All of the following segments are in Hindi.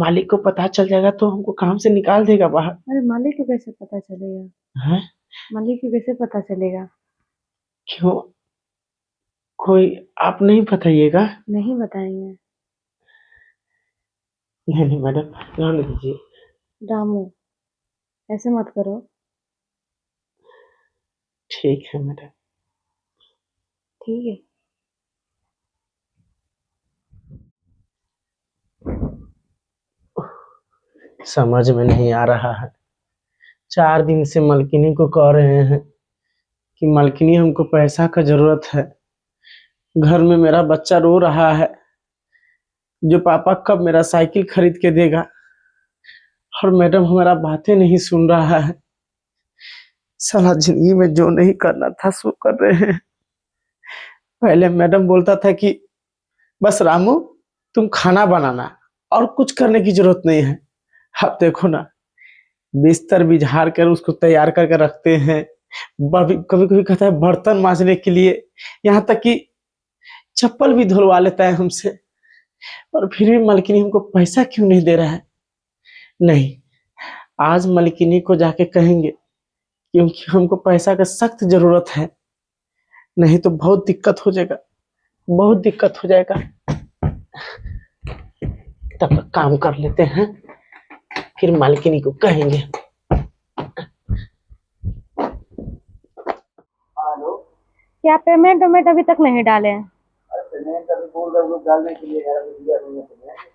मालिक को पता चल जाएगा तो हमको काम से निकाल देगा बाहर। अरे मालिक को कैसे पता चलेगा? है? मालिक को कैसे पता चलेगा? क्यों? कोई आप नहीं बताइएगा? नहीं बताएंगे। नहीं नहीं मैडम, रहने दीजिए। रामू, ऐसे मत करो। ठीक है मैडम। ठीक है। समझ में नहीं आ रहा है। 4 दिन से मलकिनी को कह रहे हैं कि मलकिनी हमको पैसा का जरूरत है, घर में मेरा बच्चा रो रहा है, जो पापा कब मेरा साइकिल खरीद के देगा। और मैडम हमारा बातें नहीं सुन रहा है। साला जिंदगी में जो नहीं करना था सो कर रहे हैं। पहले मैडम बोलता था कि बस रामू तुम खाना बनाना और कुछ करने की जरूरत नहीं है। अब देखो ना, बिस्तर बिछाड़ कर उसको तैयार करके रखते हैं। कभी कभी कहता है बर्तन मांजने के लिए, यहाँ तक कि चप्पल भी धुलवा लेता है हमसे। और फिर भी मलकिनी हमको पैसा क्यों नहीं दे रहा है? नहीं, आज मलकिनी को जाके कहेंगे क्योंकि हमको पैसा का सख्त जरूरत है, नहीं तो बहुत दिक्कत हो जाएगा, बहुत दिक्कत हो जाएगा। तब तक काम कर लेते हैं, फिर मालकिनी को कहेंगे। हेलो। क्या पेमेंट वेमेंट अभी तक नहीं डाले हैं? अरे पेमेंट अभी बोल रहे लोग डालने के लिए यार, अभी दिया नहीं है पेमेंट।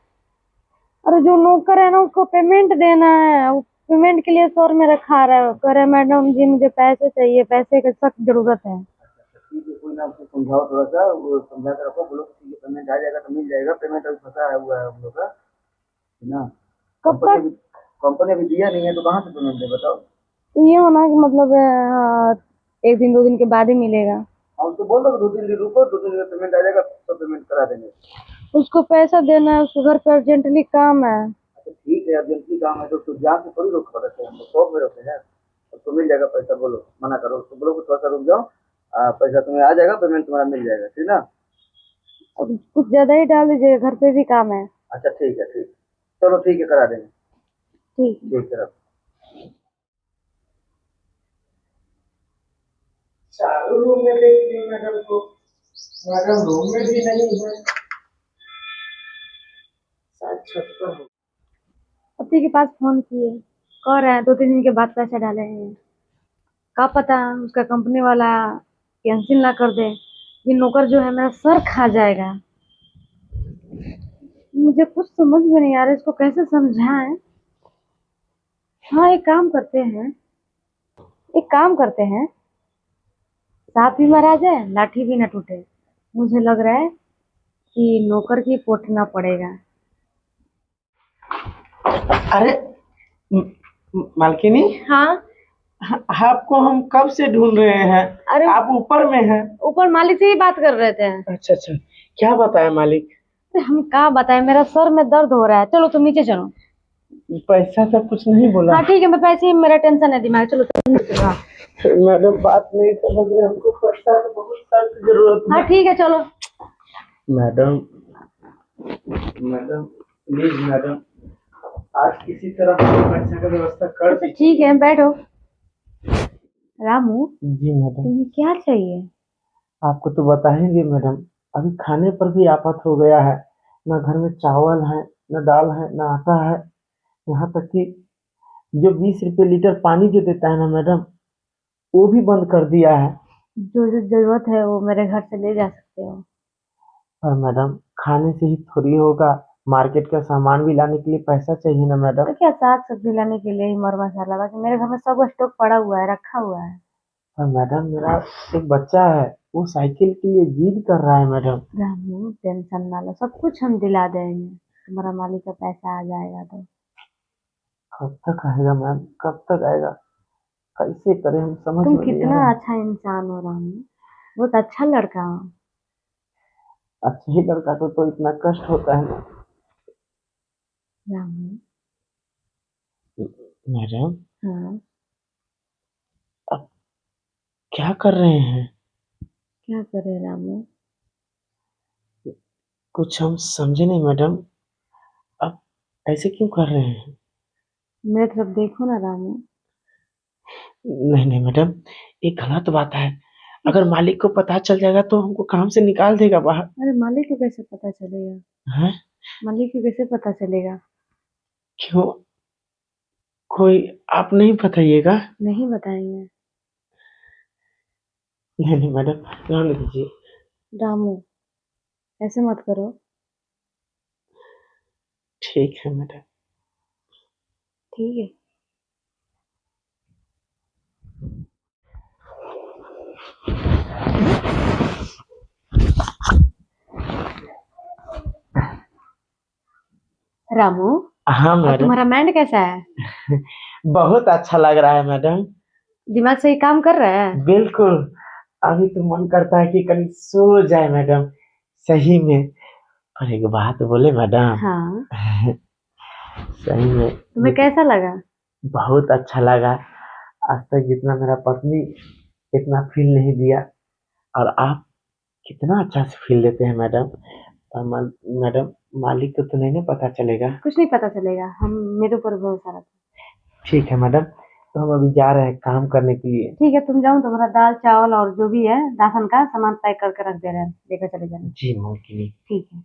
अरे जो नौकर है ना उसको पेमेंट देना है, वो पेमेंट के लिए सर मेरा खा रहा है, कह रहे मैडम जी मुझे पैसे चाहिए, पैसे की सख्त जरूरत है। ठीक है, कोई ना, उसको समझाओ थोड़ा सा, वो समझा कर रखो, बोलो ठीक है पेमेंट आ जाएगा तो मिल जाएगा। पेमेंट अभी फंसा है हुआ है हम लोग का, है ना। कब कंपनी तक? अभी कंपनी अभी दिया नहीं है तो कहाँ से पेमेंट दे बताओ। ये होना कि मतलब एक दिन दो दिन के बाद ही मिलेगा। हम तो बोल रहे 2-3 दिन रुको, 2-3 दिन में पेमेंट आ जाएगा तो पेमेंट करा देंगे। उसको पैसा देना है, उसको घर पे अर्जेंटली काम है। अच्छा ठीक है, अर्जेंटली काम है तो जान से थोड़ी रोक सकते हैं, हम लोग शॉप में रोके हैं। तो मिल जाएगा पैसा, बोलो मना करो उसको, बोलो कि थोड़ा सा रुक जाओ, पैसा तुम्हें आ जाएगा, पेमेंट तुम्हारा मिल जाएगा, ठीक ना। अब कुछ ज्यादा ही डाल दीजिएगा, घर पे भी काम है। अच्छा ठीक है, ठीक, चलो ठीक है, करा देंगे। ठीक है। ठीक है, रखो। चारों रूम में देख ली मैडम को, मैडम रूम में भी नहीं है, शायद छत पर हो। पति के पास फोन किए, कह रहे हैं 2-3 दिन के बाद पैसा डालेंगे। क्या पता उसका कंपनी वाला कैंसिल ना कर दे, ये नौकर जो है मेरा सर खा जाएगा। मुझे कुछ समझ में नहीं आ रहा, इसको कैसे समझाएं। हाँ, एक काम करते हैं, सांप भी मारा जाए लाठी भी ना टूटे। मुझे लग रहा है कि नौकर की पोटना पड़ेगा। अरे मालकिनी, हाँ। आपको हम कब से ढूंढ रहे हैं। अरे आप ऊपर में हैं। ऊपर मालिक से ही बात कर रहे थे। अच्छा अच्छा, क्या बताया मालिक? हम क्या बताएं, मेरा सर में दर्द हो रहा है, चलो तुम नीचे चलो। पैसा का कुछ नहीं बोला? हाँ ठीक है, मैं पैसे ही, मेरा टेंशन है दिमाग, चलो तुम नीचे चलो। मैडम बात नहीं समझ रहे, हमको पैसा की बहुत सख्त जरूरत हाँ है। ठीक है चलो। मैडम, मैडम प्लीज मैडम, आज किसी तरह पैसा का व्यवस्था कर अच्छा दीजिए। ठीक है, बैठो। रामू, जी मैडम। तुम्हें क्या चाहिए? आपको तो बताएंगे मैडम, अभी खाने पर भी आफत हो गया है। न घर में चावल है, न दाल है, न आटा है। यहाँ तक कि जो 20 रुपए लीटर पानी जो देता है ना मैडम, वो भी बंद कर दिया है। जो जो जरूरत है वो मेरे घर से ले जा सकते हो। और मैडम खाने से ही थोड़ी होगा, मार्केट का सामान भी लाने के लिए पैसा चाहिए ना मैडम। तो क्या साग सब्जी लाने के लिए ही मर मसाला, बाकी मेरे घर में सब स्टॉक पड़ा हुआ है, रखा हुआ है। और मैडम मेरा एक बच्चा है, वो साइकिल के लिए जिद कर रहा है मैडम। रामू टेंशन ना लो, सब कुछ हम दिला देंगे, तुम्हारा मालिक का पैसा आ जाएगा तो। कब तक आएगा मैम, कब तक आएगा? कैसे करें, हम समझ तुम में नहीं आ कितना रहा है। अच्छा इंसान हो रामू, बहुत अच्छा लड़का हो। अच्छे ही लड़का तो इतना कष्ट होता है ना। रामू। मैडम हाँ। अब क्या कर रहे हैं? क्या करे रामू? कुछ हम समझे नहीं मैडम। अब ऐसे क्यों कर रहे हैं? मेरे तरफ देखो ना रामू। नहीं नहीं मैडम, ये गलत बात है। अगर मालिक को पता चल जाएगा तो हमको काम से निकाल देगा बाहर। अरे मालिक को कैसे पता चलेगा? हैं? मालिक को कैसे पता चलेगा? क्यों? कोई आप नहीं बताइएगा? नहीं बताएंगे। नहीं नहीं मैडम, रहने दीजिए। रामू, ऐसे मत करो। ठीक है मैडम। ठीक है। रामू, हाँ और मैडम। तुम्हारा माइंड कैसा है? बहुत अच्छा लग रहा है मैडम। दिमाग सही काम कर रहा है? बिल्कुल। अभी तो मन करता है कि कहीं सो जाए मैडम, सही में। और एक बात बोले मैडम, हाँ। सही में तुम्हें कैसा लगा? बहुत अच्छा लगा। आज तक जितना मेरा पत्नी इतना फील नहीं दिया, और आप कितना अच्छा से फील देते हैं मैडम। और मैडम, मालिक को तो नहीं ना पता चलेगा? कुछ नहीं पता चलेगा, हम मेरे ऊपर भरोसा रखो। ठीक है मैडम, तो हम अभी जा रहे हैं काम करने के लिए। ठीक है, तुम जाओ, तुम्हारा दाल चावल और जो भी है राशन का सामान पैक करके रख दे रहे हैं, लेकर चले जाना। जी मालकिनी। ठीक है।